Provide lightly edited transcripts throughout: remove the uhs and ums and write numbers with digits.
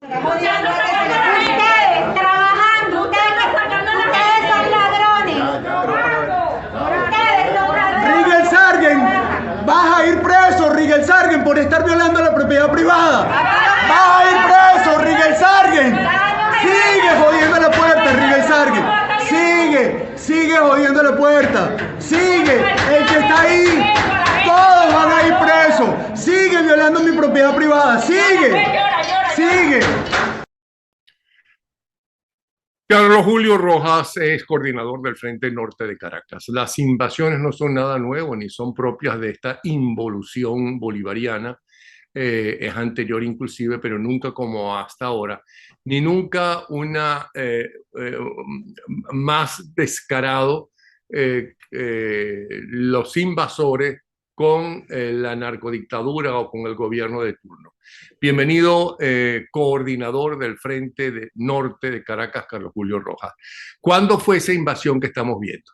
Ustedes trabajando, ustedes son ladrones. Ustedes son ladrones. Rigel Sargent, vas a ir preso, Rigel Sargent, por estar violando la propiedad privada. Vas a ir preso, Rigel Sargent. Sigue jodiendo la puerta, Rigel Sargent. Sigue jodiendo la puerta. Sigue, el que está ahí. Todos van a ir presos. Sigue violando mi propiedad privada. Sigue. Carlos Julio Rojas es coordinador del Frente Norte de Caracas. Las invasiones no son nada nuevo ni son propias de esta involución bolivariana. Es anterior inclusive, pero nunca como hasta ahora, ni nunca una más descarado los invasores con la narcodictadura o con el gobierno de turno. Bienvenido, coordinador del Frente Norte de Caracas, Carlos Julio Rojas. ¿Cuándo fue esa invasión que estamos viendo?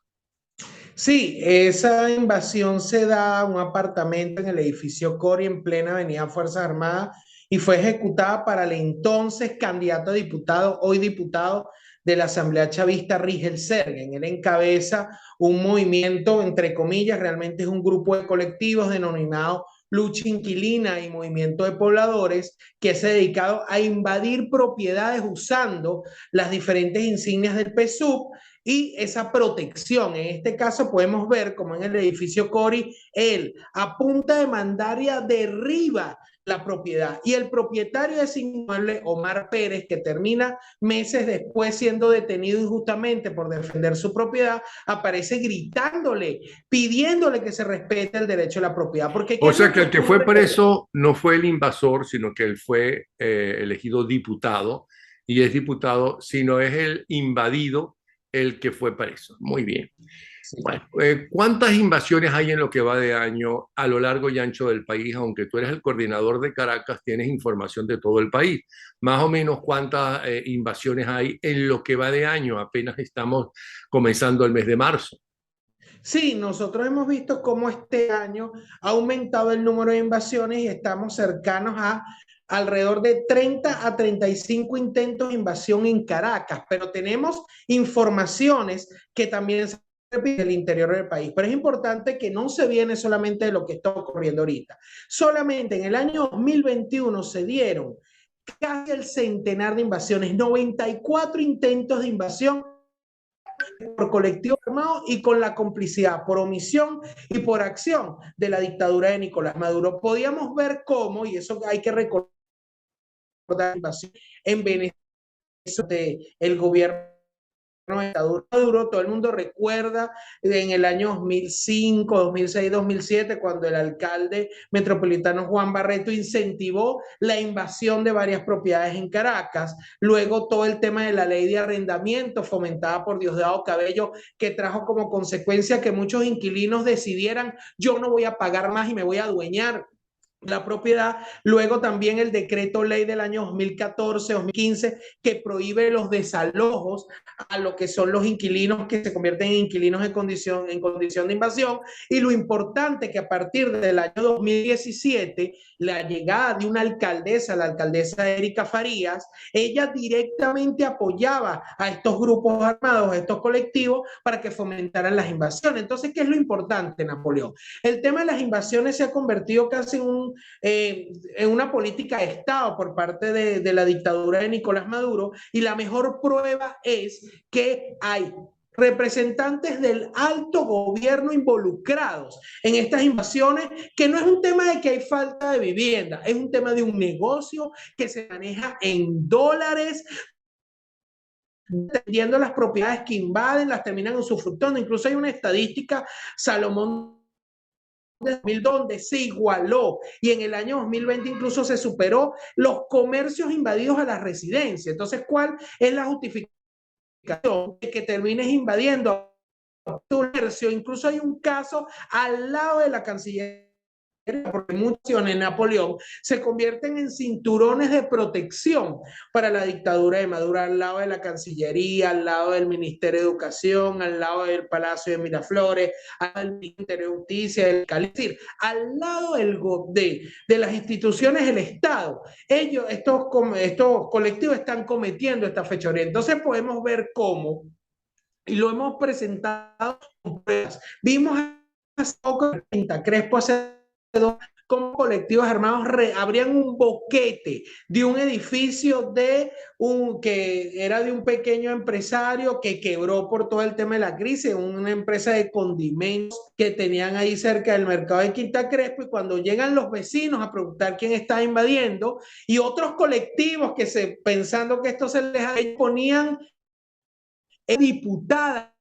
Sí, esa invasión se da a un apartamento en el edificio Cori en plena Avenida Fuerzas Armadas y fue ejecutada para el entonces candidato a diputado, hoy diputado de la Asamblea Chavista, Rigel Sargent. Él encabeza un movimiento, entre comillas, realmente es un grupo de colectivos denominado Lucha Inquilina y Movimiento de Pobladores, que se ha dedicado a invadir propiedades usando las diferentes insignias del PSUV y esa protección. En este caso podemos ver como en el edificio Cori, él a punta de mandaria derriba la propiedad y el propietario de ese inmueble, Omar Pérez, que termina meses después siendo detenido injustamente por defender su propiedad, aparece gritándole, pidiéndole que se respete el derecho a la propiedad. Porque, o sea que el que fue preso no fue el invasor, sino que él fue elegido diputado, y es diputado, sino es el invadido el que fue preso. Muy bien. Bueno, ¿cuántas invasiones hay en lo que va de año a lo largo y ancho del país? Aunque tú eres el coordinador de Caracas, tienes información de todo el país. Más o menos, ¿cuántas invasiones hay en lo que va de año? Apenas estamos comenzando el mes de marzo. Sí, nosotros hemos visto cómo este año ha aumentado el número de invasiones y estamos cercanos a alrededor de 30 a 35 intentos de invasión en Caracas, pero tenemos informaciones que también se repiten en el interior del país. Pero es importante que no se viene solamente de lo que está ocurriendo ahorita. Solamente en el año 2021 se dieron casi el centenar de invasiones, 94 intentos de invasión por colectivo armado y con la complicidad, por omisión y por acción de la dictadura de Nicolás Maduro. Podíamos ver cómo, y eso hay que recordar, en Venezuela, el gobierno de Maduro, todo el mundo recuerda en el año 2005, 2006, 2007, cuando el alcalde metropolitano Juan Barreto incentivó la invasión de varias propiedades en Caracas. Luego todo el tema de la ley de arrendamiento fomentada por Diosdado Cabello, que trajo como consecuencia que muchos inquilinos decidieran, yo no voy a pagar más y me voy a adueñar la propiedad. Luego también el decreto ley del año 2014-2015 que prohíbe los desalojos a lo que son los inquilinos que se convierten en inquilinos en condición de invasión. Y lo importante que a partir del año 2017, la llegada de una alcaldesa, la alcaldesa Erika Farías, ella directamente apoyaba a estos grupos armados, a estos colectivos, para que fomentaran las invasiones. Entonces, ¿qué es lo importante, Napoleón? El tema de las invasiones se ha convertido casi en una política de Estado por parte de la dictadura de Nicolás Maduro, y la mejor prueba es que hay representantes del alto gobierno involucrados en estas invasiones, que no es un tema de que hay falta de vivienda, es un tema de un negocio que se maneja en dólares, vendiendo las propiedades que invaden, las terminan usufructuando. Incluso hay una estadística, Salomón, de 2000, donde se igualó, y en el año 2020 incluso se superó los comercios invadidos a las residencias. Entonces, ¿cuál es la justificación de que termines invadiendo tu comercio? Incluso hay un caso al lado de la Cancillería porque muchos en Napoleón se convierten en cinturones de protección para la dictadura de Maduro, al lado de la Cancillería, al lado del Ministerio de Educación, al lado del Palacio de Miraflores, al lado del Ministerio de Justicia, del Cali, es decir, al lado de las instituciones del Estado. Estos colectivos están cometiendo esta fechoría. Entonces podemos ver cómo, y lo hemos presentado con pruebas. Vimos hace poco en Crespo hace como colectivos armados abrían un boquete de un edificio que era de un pequeño empresario que quebró por todo el tema de la crisis, una empresa de condimentos que tenían ahí cerca del mercado de Quinta Crespo, y cuando llegan los vecinos a preguntar quién está invadiendo, y otros colectivos pensando que esto se les ponían diputada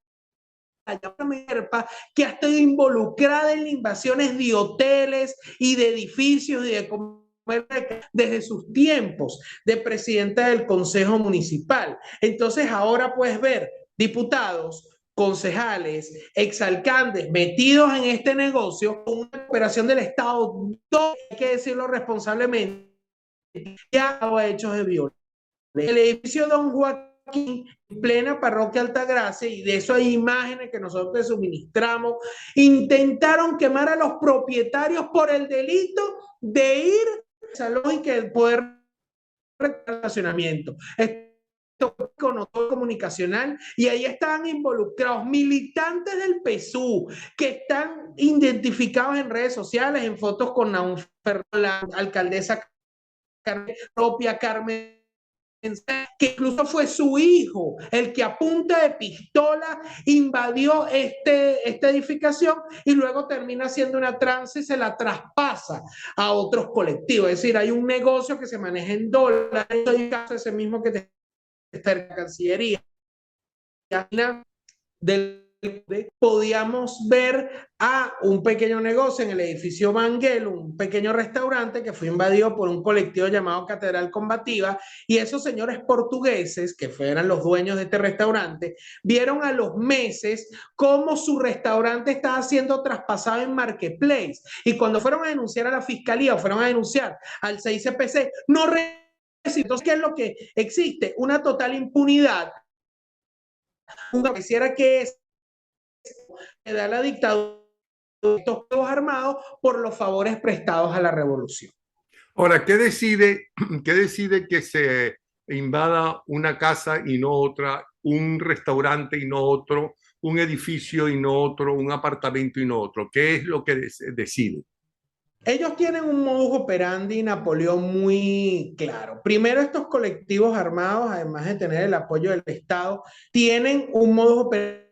que ha estado involucrada en invasiones de hoteles y de edificios y de desde sus tiempos de presidenta del Consejo Municipal. Entonces ahora puedes ver diputados, concejales, exalcaldes metidos en este negocio con una operación del Estado, hay que decirlo responsablemente, ya ha hechos de violencia. El edificio Don Joaquín, en plena parroquia Altagracia, y de eso hay imágenes que nosotros te suministramos, intentaron quemar a los propietarios por el delito de ir al salón y que el poder estacionamiento. Esto con comunicacional, y ahí estaban involucrados militantes del PSUV que están identificados en redes sociales, en fotos con la alcaldesa propia Carmen, que incluso fue su hijo el que a punta de pistola invadió esta edificación y luego termina haciendo una trance y se la traspasa a otros colectivos. Es decir, hay un negocio que se maneja en dólares, hay caso ese mismo que está en la Cancillería. Podíamos ver a un pequeño negocio en el edificio Banguel, un pequeño restaurante que fue invadido por un colectivo llamado Catedral Combativa, y esos señores portugueses, que eran los dueños de este restaurante, vieron a los meses cómo su restaurante estaba siendo traspasado en Marketplace, y cuando fueron a denunciar a la fiscalía o fueron a denunciar al CICPC, no entonces, ¿qué es lo que existe? Una total impunidad. Pareciera que es que da la dictadura de estos pueblos armados por los favores prestados a la revolución. Ahora, ¿qué decide que se invada una casa y no otra, un restaurante y no otro, un edificio y no otro, un apartamento y no otro? ¿Qué es lo que decide? Ellos tienen un modus operandi Napoleón muy claro. Primero, estos colectivos armados, además de tener el apoyo del Estado, tienen un modus operandi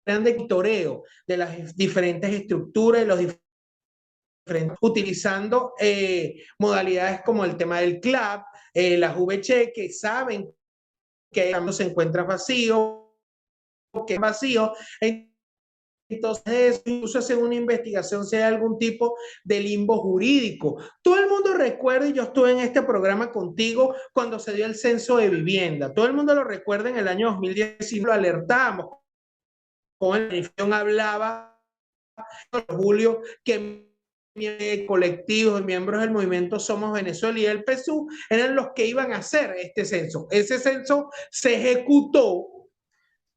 de toreo de las diferentes estructuras y los diferentes, utilizando modalidades como el tema del club, las VC, que saben que se encuentra vacío, que es vacío. Entonces, incluso hacen una investigación si hay algún tipo de limbo jurídico. Todo el mundo recuerda, y yo estuve en este programa contigo cuando se dio el censo de vivienda. Todo el mundo lo recuerda, en el año 2019 lo alertamos. Con la edición hablaba Julio que colectivos, miembros del movimiento Somos Venezuela y el PSUV eran los que iban a hacer este censo. Ese censo se ejecutó,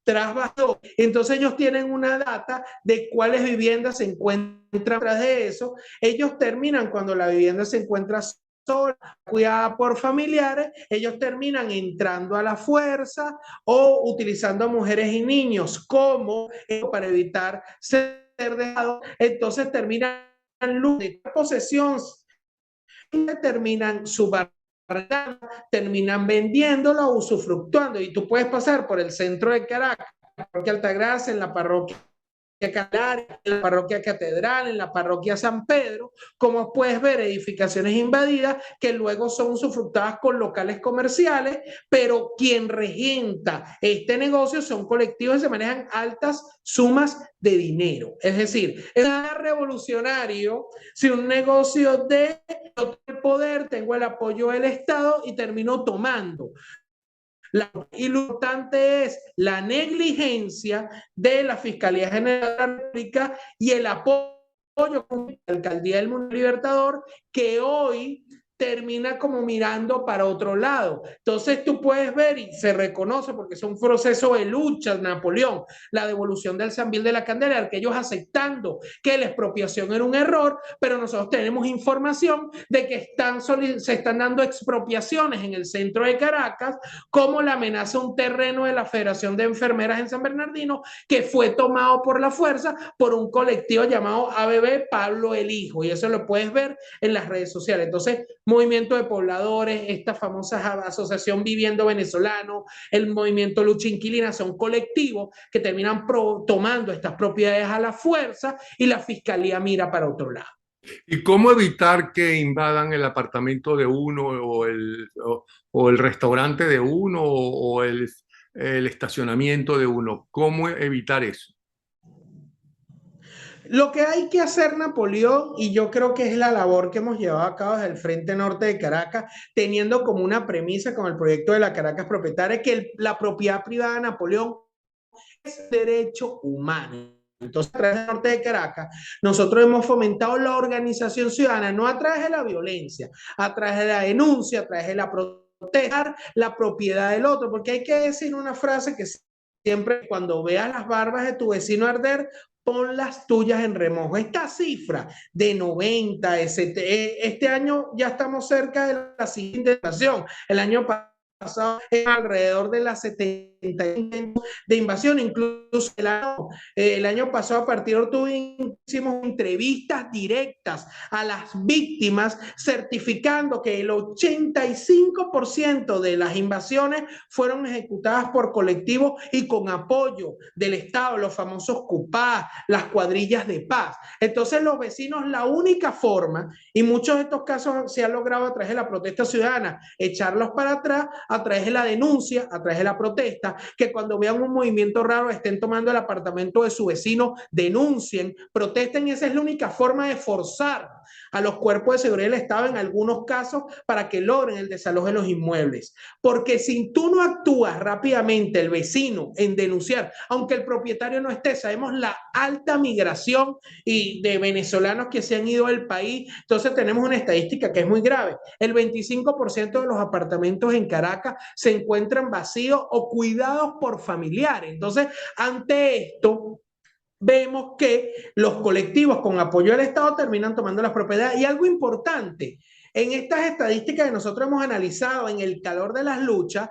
trasvasó. Entonces ellos tienen una data de cuáles viviendas se encuentran tras de eso. Ellos terminan cuando la vivienda se encuentra sola, cuidada por familiares, ellos terminan entrando a la fuerza o utilizando a mujeres y niños como para evitar ser dejados. Entonces terminan de posesión, terminan subarrendando, terminan vendiéndola o usufructuando. Y tú puedes pasar por el centro de Caracas, en la parroquia Altagracia, en la parroquia Candelaria, en la parroquia Catedral, en la parroquia San Pedro, como puedes ver, edificaciones invadidas que luego son usufructadas con locales comerciales, pero quien regenta este negocio son colectivos que se manejan altas sumas de dinero. Es decir, es nada revolucionario si un negocio de poder, tengo el apoyo del Estado y termino tomando. Y lo importante es la negligencia de la Fiscalía General de la República y el apoyo con la alcaldía del Mundo Libertador, que hoy termina como mirando para otro lado. Entonces tú puedes ver y se reconoce porque es un proceso de lucha, Napoleón, la devolución del San Bill de la Candelaria, que ellos aceptando que la expropiación era un error, pero nosotros tenemos información de que se están dando expropiaciones en el centro de Caracas, como la amenaza a un terreno de la Federación de Enfermeras en San Bernardino, que fue tomado por la fuerza por un colectivo llamado ABB Pablo el Hijo, y eso lo puedes ver en las redes sociales. Entonces, movimiento de pobladores, esta famosa asociación Viviendo Venezolano, el movimiento Lucha Inquilina, son colectivos que terminan tomando estas propiedades a la fuerza y la fiscalía mira para otro lado. ¿Y cómo evitar que invadan el apartamento de uno o el restaurante de uno o el estacionamiento de uno? ¿Cómo evitar eso? Lo que hay que hacer, Napoleón, y yo creo que es la labor que hemos llevado a cabo desde el Frente Norte de Caracas, teniendo como una premisa con el proyecto de la Caracas Propietaria, que la propiedad privada, Napoleón, es derecho humano. Entonces, a través del Norte de Caracas, nosotros hemos fomentado la organización ciudadana, no a través de la violencia, a través de la denuncia, a través de la proteger la propiedad del otro, porque hay que decir una frase que siempre, cuando veas las barbas de tu vecino arder, pon las tuyas en remojo. Esta cifra de 90, este año ya estamos cerca de la siguiente inflación. El año pasado era alrededor de las 70 de invasión, incluso el año pasado a partir de octubre hicimos entrevistas directas a las víctimas certificando que el 85% de las invasiones fueron ejecutadas por colectivos y con apoyo del Estado, los famosos CUPAS, las cuadrillas de paz. Entonces los vecinos, la única forma, y muchos de estos casos se han logrado a través de la protesta ciudadana, echarlos para atrás a través de la denuncia, a través de la protesta, que cuando vean un movimiento raro estén tomando el apartamento de su vecino, denuncien, protesten, y esa es la única forma de forzar a los cuerpos de seguridad del Estado en algunos casos para que logren el desalojo de los inmuebles. Porque si tú no actúas rápidamente, el vecino, en denunciar, aunque el propietario no esté, sabemos la alta migración y de venezolanos que se han ido del país, entonces tenemos una estadística que es muy grave. El 25% de los apartamentos en Caracas se encuentran vacíos o cuidados por familiares. Entonces, ante esto, vemos que los colectivos con apoyo del Estado terminan tomando las propiedades. Y algo importante, en estas estadísticas que nosotros hemos analizado en el calor de las luchas,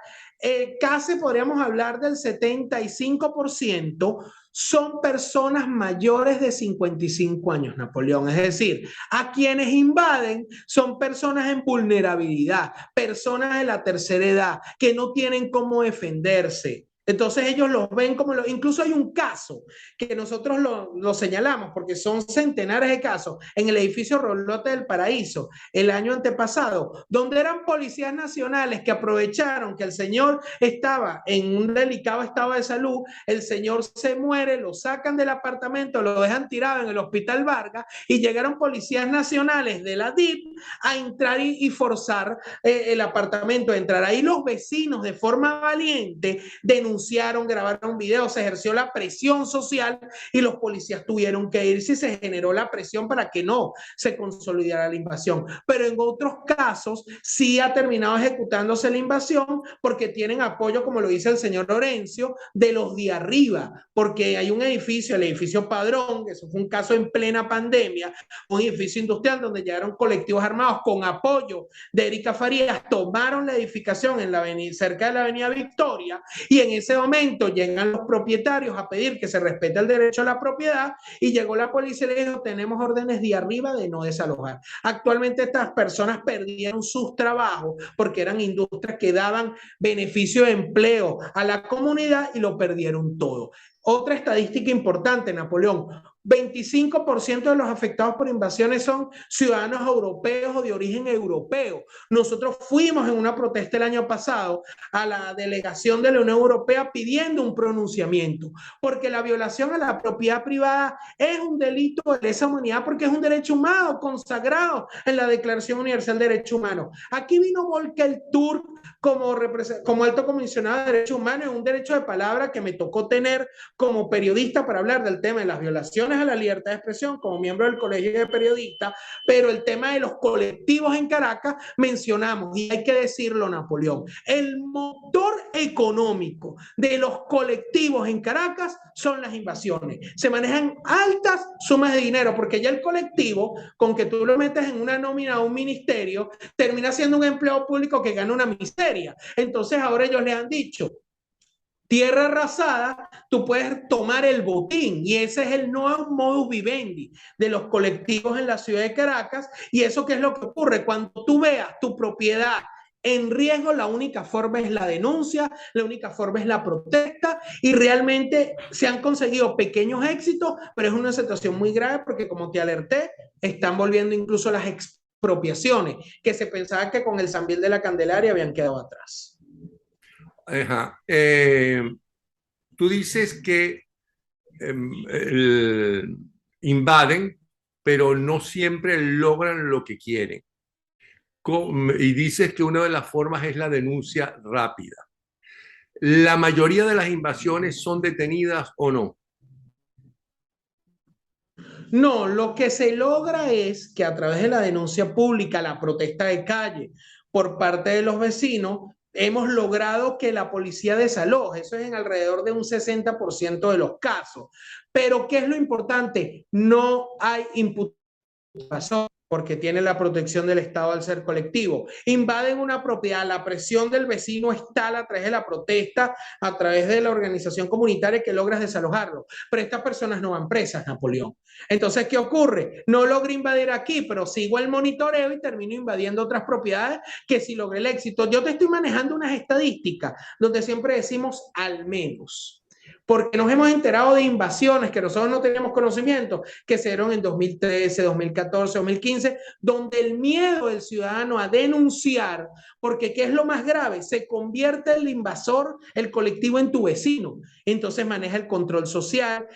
casi podríamos hablar del 75% son personas mayores de 55 años, Napoleón. Es decir, a quienes invaden son personas en vulnerabilidad, personas de la tercera edad, que no tienen cómo defenderse. Entonces ellos los ven como incluso hay un caso que nosotros lo señalamos porque son centenares de casos en el edificio Rolote del Paraíso el año antepasado, donde eran policías nacionales que aprovecharon que el señor estaba en un delicado estado de salud, el señor se muere, lo sacan del apartamento, lo dejan tirado en el Hospital Vargas y llegaron policías nacionales de la DIP a entrar y forzar el apartamento, a entrar. Ahí los vecinos de forma valiente denunciaron, grabaron videos, se ejerció la presión social y los policías tuvieron que irse y se generó la presión para que no se consolidara la invasión. Pero en otros casos sí ha terminado ejecutándose la invasión porque tienen apoyo, como lo dice el señor Lorenzo, de los de arriba, porque hay un edificio, el edificio Padrón, que eso fue un caso en plena pandemia, un edificio industrial donde llegaron colectivos armados con apoyo de Erika Farías, tomaron la edificación en la avenida, cerca de la avenida Victoria, y en ese momento llegan los propietarios a pedir que se respete el derecho a la propiedad y llegó la policía y le dijo, tenemos órdenes de arriba de no desalojar. Actualmente estas personas perdieron sus trabajos porque eran industrias que daban beneficio de empleo a la comunidad y lo perdieron todo. Otra estadística importante, Napoleón, 25% de los afectados por invasiones son ciudadanos europeos o de origen europeo. Nosotros fuimos en una protesta el año pasado a la delegación de la Unión Europea pidiendo un pronunciamiento, porque la violación a la propiedad privada es un delito de lesa humanidad, porque es un derecho humano consagrado en la Declaración Universal de Derechos Humanos. Aquí vino Volker Turk como alto comisionado de derechos humanos, es un derecho de palabra que me tocó tener como periodista para hablar del tema de las violaciones limitaciones a la libertad de expresión como miembro del Colegio de Periodistas, pero el tema de los colectivos en Caracas mencionamos, y hay que decirlo, Napoleón, el motor económico de los colectivos en Caracas son las invasiones. Se manejan altas sumas de dinero, porque ya el colectivo, con que tú lo metes en una nómina a un ministerio, termina siendo un empleado público que gana una miseria. Entonces ahora ellos le han dicho, tierra arrasada, tú puedes tomar el botín, y ese es el nuevo modus vivendi de los colectivos en la ciudad de Caracas. Y eso, ¿qué es lo que ocurre? Cuando tú veas tu propiedad en riesgo, la única forma es la denuncia, la única forma es la protesta, y realmente se han conseguido pequeños éxitos, pero es una situación muy grave porque, como te alerté, están volviendo incluso las expropiaciones, que se pensaba que con el Sambil de la Candelaria habían quedado atrás. Ajá. Tú dices que invaden, pero no siempre logran lo que quieren. Y dices que una de las formas es la denuncia rápida. ¿La mayoría de las invasiones son detenidas o no? No, lo que se logra es que a través de la denuncia pública, la protesta de calle por parte de los vecinos, hemos logrado que la policía desaloje. Eso es en alrededor de un 60% de los casos. Pero ¿qué es lo importante? No hay imputación, porque tiene la protección del Estado al ser colectivo. Invaden una propiedad, la presión del vecino está a través de la protesta, a través de la organización comunitaria, que logras desalojarlo. Pero estas personas no van presas, Napoleón. Entonces, ¿qué ocurre? No logro invadir aquí, pero sigo el monitoreo y termino invadiendo otras propiedades que si logré el éxito. Yo te estoy manejando unas estadísticas donde siempre decimos al menos, porque nos hemos enterado de invasiones que nosotros no teníamos conocimiento, que se dieron en 2013, 2014, 2015, donde el miedo del ciudadano a denunciar, porque ¿qué es lo más grave? Se convierte el invasor, el colectivo, en tu vecino. Entonces maneja el control social,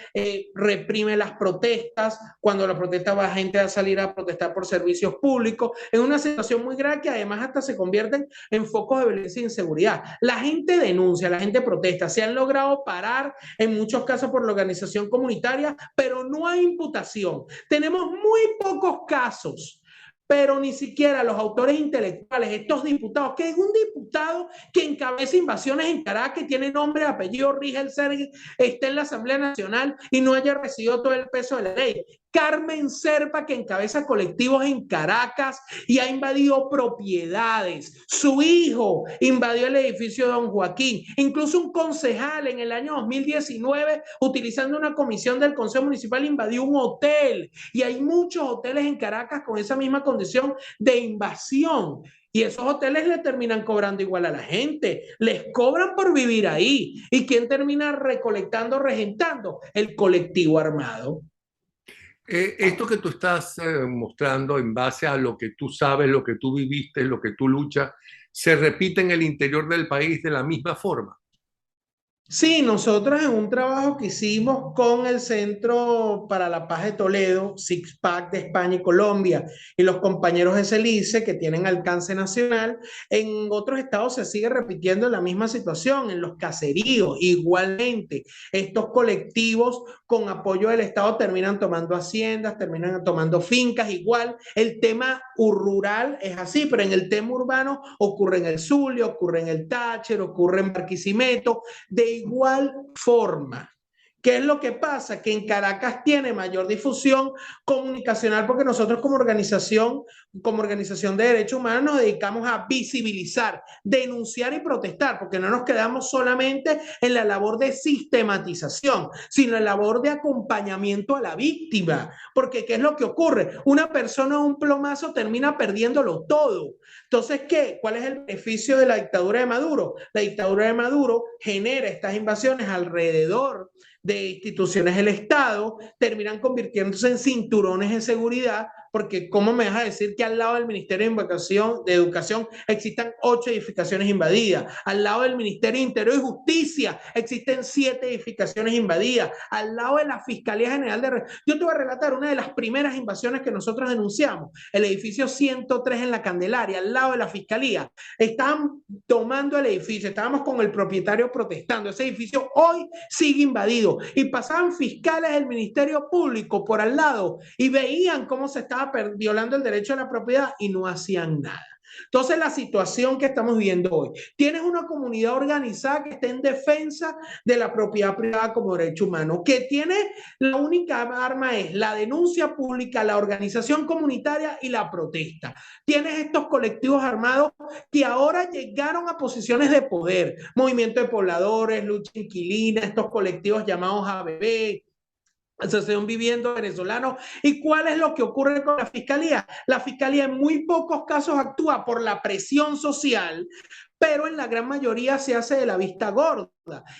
reprime las protestas, cuando la protesta va gente a salir a protestar por servicios públicos, en una situación muy grave que además hasta se convierten en focos de violencia e inseguridad. La gente denuncia, la gente protesta, se han logrado parar en muchos casos por la organización comunitaria, pero no hay imputación. Tenemos muy pocos casos, pero ni siquiera los autores intelectuales, estos diputados, que hay un diputado que encabeza invasiones en Caracas, tiene nombre, apellido, Rigel Sergi, está en la Asamblea Nacional y no haya recibido todo el peso de la ley. Carmen Serpa, que encabeza colectivos en Caracas y ha invadido propiedades. Su hijo invadió el edificio de Don Joaquín. Incluso un concejal en el año 2019, utilizando una comisión del Consejo Municipal, invadió un hotel. Y hay muchos hoteles en Caracas con esa misma condición de invasión. Y esos hoteles le terminan cobrando igual a la gente. Les cobran por vivir ahí. ¿Y quién termina recolectando, regentando? El colectivo armado. Esto que tú estás mostrando en base a lo que tú sabes, lo que tú viviste, lo que tú luchas, ¿se repite en el interior del país de la misma forma? Sí, nosotros en un trabajo que hicimos con el Centro para la Paz de Toledo, SIXPAC de España y Colombia, y los compañeros de CELICE, que tienen alcance nacional, en otros estados se sigue repitiendo la misma situación, en los caseríos. Igualmente, estos colectivos con apoyo del Estado terminan tomando haciendas, terminan tomando fincas. Igual, el tema rural es así, pero en el tema urbano ocurre en el Zulia, ocurre en el Táchira, ocurre en Barquisimeto. De igual forma, ¿qué es lo que pasa? Que en Caracas tiene mayor difusión comunicacional, porque nosotros como organización de derechos humanos nos dedicamos a visibilizar, denunciar y protestar, porque no nos quedamos solamente en la labor de sistematización, sino en la labor de acompañamiento a la víctima. Porque ¿qué es lo que ocurre? Una persona o un plomazo termina perdiéndolo todo. Entonces, ¿qué? ¿Cuál es el beneficio de la dictadura de Maduro? La dictadura de Maduro genera estas invasiones alrededor de instituciones del Estado, terminan convirtiéndose en cinturones de seguridad porque ¿cómo me vas a decir que al lado del Ministerio de Educación existan 8 edificaciones invadidas? Al lado del Ministerio de Interior y Justicia existen 7 edificaciones invadidas. Al lado de la Fiscalía General de... Yo te voy a relatar una de las primeras invasiones que nosotros denunciamos, el edificio 103 en La Candelaria, al lado de la Fiscalía. Estaban tomando el edificio, estábamos con el propietario protestando. Ese edificio hoy sigue invadido y pasaban fiscales del Ministerio Público por al lado y veían cómo se estaba violando el derecho a la propiedad y no hacían nada. Entonces, la situación que estamos viendo hoy, tienes una comunidad organizada que está en defensa de la propiedad privada como derecho humano, que tiene la única arma es la denuncia pública, la organización comunitaria y la protesta. Tienes estos colectivos armados que ahora llegaron a posiciones de poder, movimiento de pobladores, lucha inquilina, estos colectivos llamados ABB, Asociación Viviendo Venezolano. ¿Y cuál es lo que ocurre con la Fiscalía? La Fiscalía en muy pocos casos actúa por la presión social, pero en la gran mayoría se hace de la vista gorda.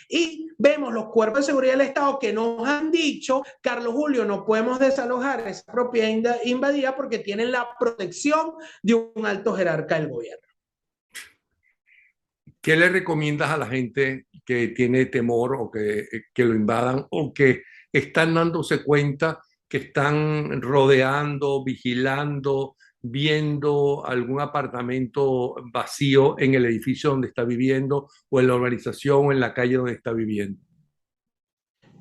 Y vemos los cuerpos de seguridad del Estado que nos han dicho, Carlos Julio, no podemos desalojar esa propiedad invadida porque tienen la protección de un alto jerarca del gobierno. ¿Qué le recomiendas a la gente que tiene temor o que lo invadan o que están dándose cuenta que están rodeando, vigilando, viendo algún apartamento vacío en el edificio donde está viviendo o en la urbanización o en la calle donde está viviendo?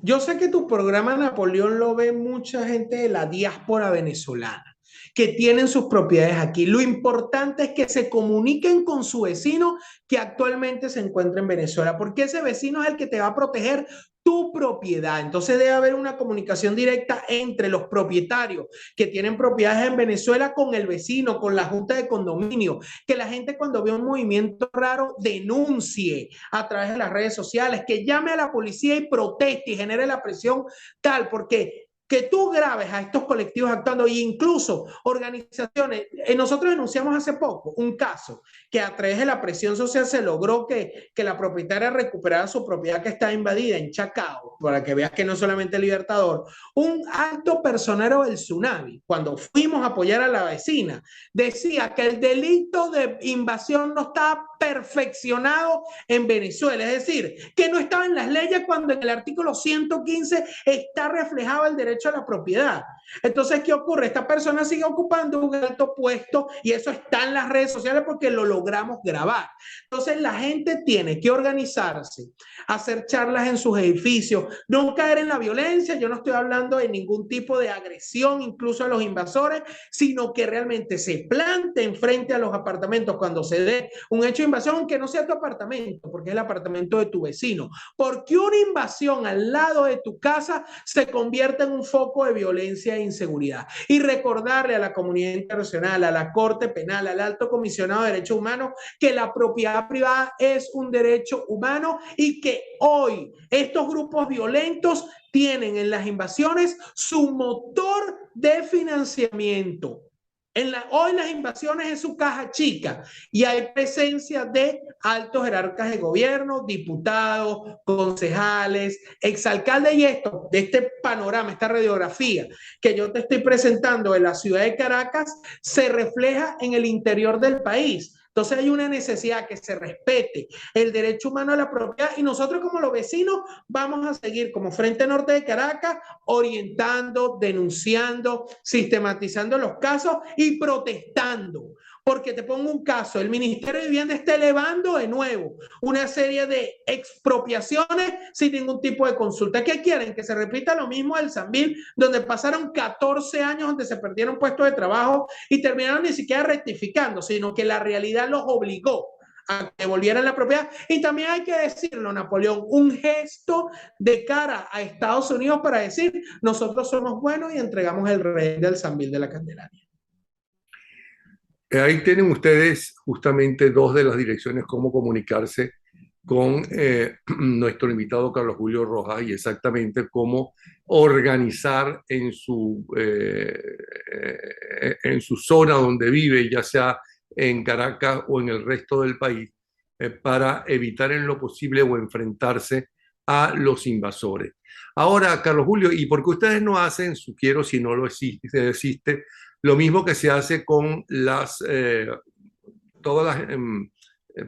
Yo sé que tu programa, Napoleón, lo ve mucha gente de la diáspora venezolana que tienen sus propiedades aquí. Lo importante es que se comuniquen con su vecino que actualmente se encuentra en Venezuela, porque ese vecino es el que te va a proteger tu propiedad. Entonces debe haber una comunicación directa entre los propietarios que tienen propiedades en Venezuela con el vecino, con la junta de condominio, que la gente cuando ve un movimiento raro denuncie a través de las redes sociales, que llame a la policía y proteste y genere la presión tal, porque que tú grabes a estos colectivos actuando e incluso organizaciones. Nosotros denunciamos hace poco un caso que a través de la presión social se logró que la propietaria recuperara su propiedad que estaba invadida en Chacao, para que veas que no solamente el Libertador, un alto personero del Tsunami, cuando fuimos a apoyar a la vecina, decía que el delito de invasión no estaba perfeccionado en Venezuela, es decir, que no estaba en las leyes cuando en el artículo 115 está reflejado el derecho a la propiedad. Entonces, ¿qué ocurre? Esta persona sigue ocupando un alto puesto y eso está en las redes sociales porque lo logramos grabar. Entonces, la gente tiene que organizarse, hacer charlas en sus edificios, no caer en la violencia. Yo no estoy hablando de ningún tipo de agresión, incluso a los invasores, sino que realmente se planten frente a los apartamentos cuando se dé un hecho de invasión, aunque no sea tu apartamento, porque es el apartamento de tu vecino. Porque una invasión al lado de tu casa se convierte en un foco de violencia e inseguridad. Y recordarle a la comunidad internacional, a la Corte Penal, al Alto Comisionado de Derechos Humanos, que la propiedad privada es un derecho humano y que hoy estos grupos violentos tienen en las invasiones su motor de financiamiento. Hoy las invasiones es su caja chica y hay presencia de altos jerarcas de gobierno, diputados, concejales, exalcaldes y esto, de este panorama, esta radiografía que yo te estoy presentando de la ciudad de Caracas se refleja en el interior del país. Entonces hay una necesidad que se respete el derecho humano a la propiedad y nosotros como los vecinos vamos a seguir como Frente Norte de Caracas orientando, denunciando, sistematizando los casos y protestando. Porque te pongo un caso, el Ministerio de Vivienda está elevando de nuevo una serie de expropiaciones sin ningún tipo de consulta. ¿Qué quieren? Que se repita lo mismo del Sambil, donde pasaron 14 años donde se perdieron puestos de trabajo y terminaron ni siquiera rectificando, sino que la realidad los obligó a que volvieran la propiedad. Y también hay que decirlo, Napoleón, un gesto de cara a Estados Unidos para decir, nosotros somos buenos y entregamos el rey del Sambil de la Candelaria. Ahí tienen ustedes justamente dos de las direcciones cómo comunicarse con nuestro invitado Carlos Julio Rojas y exactamente cómo organizar en su zona donde vive, ya sea en Caracas o en el resto del país, para evitar en lo posible o enfrentarse a los invasores. Ahora, Carlos Julio, ¿y por qué ustedes no hacen, sugiero si no lo existe, Lo mismo que se hace con todas las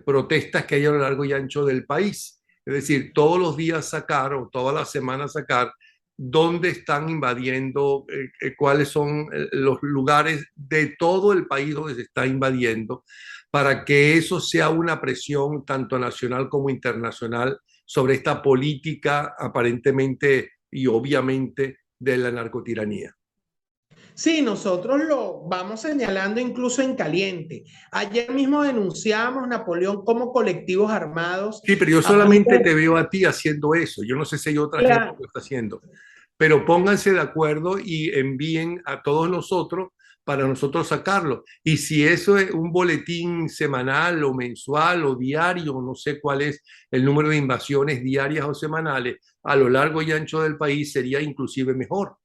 protestas que hay a lo largo y ancho del país. Es decir, todos los días sacar o todas las semanas sacar dónde están invadiendo, cuáles son los lugares de todo el país donde se está invadiendo, para que eso sea una presión tanto nacional como internacional sobre esta política aparentemente y obviamente de la narcotiranía. Sí, nosotros lo vamos señalando incluso en caliente. Ayer mismo denunciamos, Napoleón, como colectivos armados. Sí, pero yo solamente te veo a ti haciendo eso. Yo no sé si hay otra gente que lo está haciendo. Pero pónganse de acuerdo y envíen a todos nosotros para nosotros sacarlo. Y si eso es un boletín semanal o mensual o diario, no sé cuál es el número de invasiones diarias o semanales a lo largo y ancho del país, sería inclusive mejor.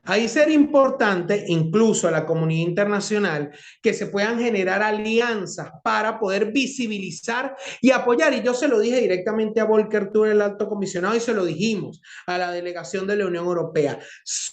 Ahí sería importante, incluso a la comunidad internacional, que se puedan generar alianzas para poder visibilizar y apoyar. Y yo se lo dije directamente a Volker Turk, el alto comisionado, y se lo dijimos a la delegación de la Unión Europea.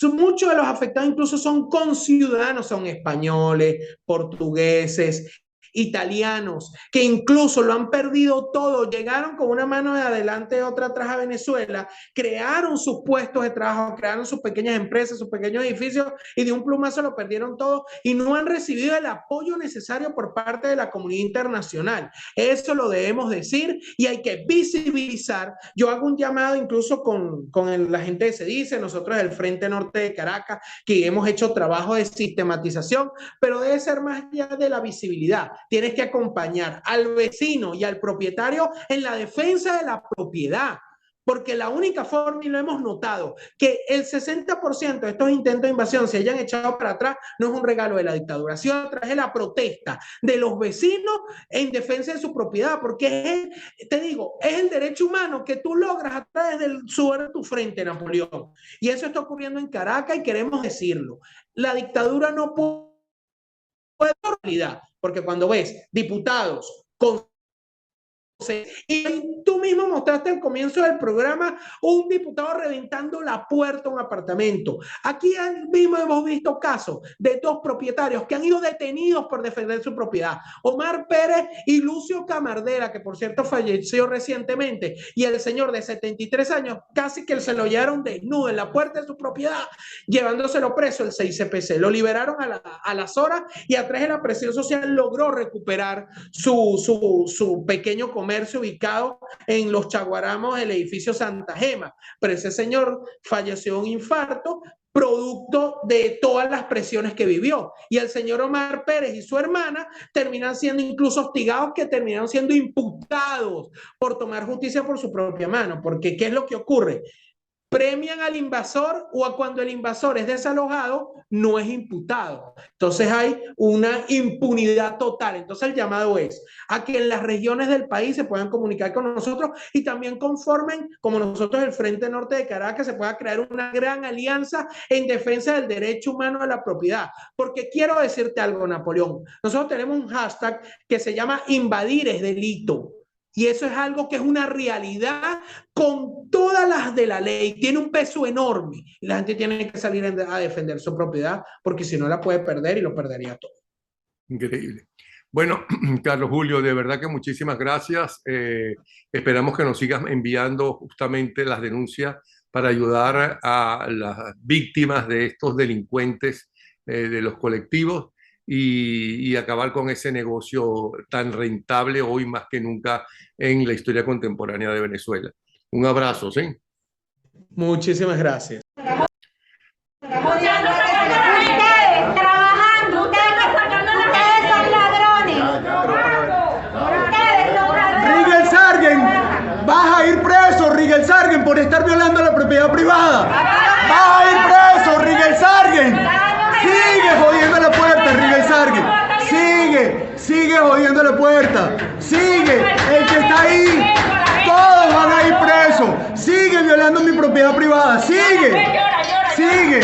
Muchos de los afectados incluso son conciudadanos, son españoles, portugueses, italianos, que incluso lo han perdido todo, llegaron con una mano de adelante y otra atrás a Venezuela, crearon sus puestos de trabajo, crearon sus pequeñas empresas, sus pequeños edificios y de un plumazo lo perdieron todo y no han recibido el apoyo necesario por parte de la comunidad internacional. Eso lo debemos decir y hay que visibilizar. Yo hago un llamado incluso con la gente de SEDICE, nosotros del Frente Norte de Caracas, que hemos hecho trabajo de sistematización, pero debe ser más allá de la visibilidad. Tienes que acompañar al vecino y al propietario en la defensa de la propiedad, porque la única forma, y lo hemos notado, que el 60% de estos intentos de invasión se hayan echado para atrás, no es un regalo de la dictadura, sino a través de la protesta de los vecinos en defensa de su propiedad, porque te digo, es el derecho humano que tú logras a través del sudor de tu frente, Napoleón. Y eso está ocurriendo en Caracas y queremos decirlo. La dictadura no puede realidad, porque cuando ves diputados con y tú mismo mostraste al comienzo del programa un diputado reventando la puerta a un apartamento. Aquí mismo hemos visto casos de dos propietarios que han ido detenidos por defender su propiedad. Omar Pérez y Lucio Camardera, que por cierto falleció recientemente, y el señor de 73 años, casi que se lo llevaron desnudo en la puerta de su propiedad, llevándoselo preso el 6CPC. Lo liberaron a las horas y a través de la presión social logró recuperar su pequeño comercio ubicado en los Chaguaramos del edificio Santa Gema, pero ese señor falleció de un infarto producto de todas las presiones que vivió, y el señor Omar Pérez y su hermana terminan siendo incluso hostigados, que terminaron siendo imputados por tomar justicia por su propia mano, porque ¿qué es lo que ocurre? Premian al invasor, o a cuando el invasor es desalojado, no es imputado. Entonces hay una impunidad total. Entonces el llamado es a que en las regiones del país se puedan comunicar con nosotros y también conformen, como nosotros el Frente Norte de Caracas, se pueda crear una gran alianza en defensa del derecho humano a la propiedad. Porque quiero decirte algo, Napoleón. Nosotros tenemos un hashtag que se llama Invadir es delito. Y eso es algo que es una realidad con todas las de la ley. Tiene un peso enorme. Y la gente tiene que salir a defender su propiedad, porque si no la puede perder y lo perdería todo. Increíble. Bueno, Carlos Julio, de verdad que muchísimas gracias. Esperamos que nos sigas enviando justamente las denuncias para ayudar a las víctimas de estos delincuentes de los colectivos. Y acabar con ese negocio tan rentable hoy más que nunca en la historia contemporánea de Venezuela. Un abrazo, ¿sí? Muchísimas gracias. Ustedes trabajando, ustedes son ladrones. Ustedes son ladrones. Rigel Sargent, vas a ir preso, Rigel Sargent, por estar violando la propiedad privada. Vas a ir preso, Rigel Sargent. Sigue jodiendo la puerta, Rigel Sargent. Sigue jodiendo la puerta. Sigue, el que está ahí. Todos van a ir presos. Sigue violando mi propiedad privada. Sigue.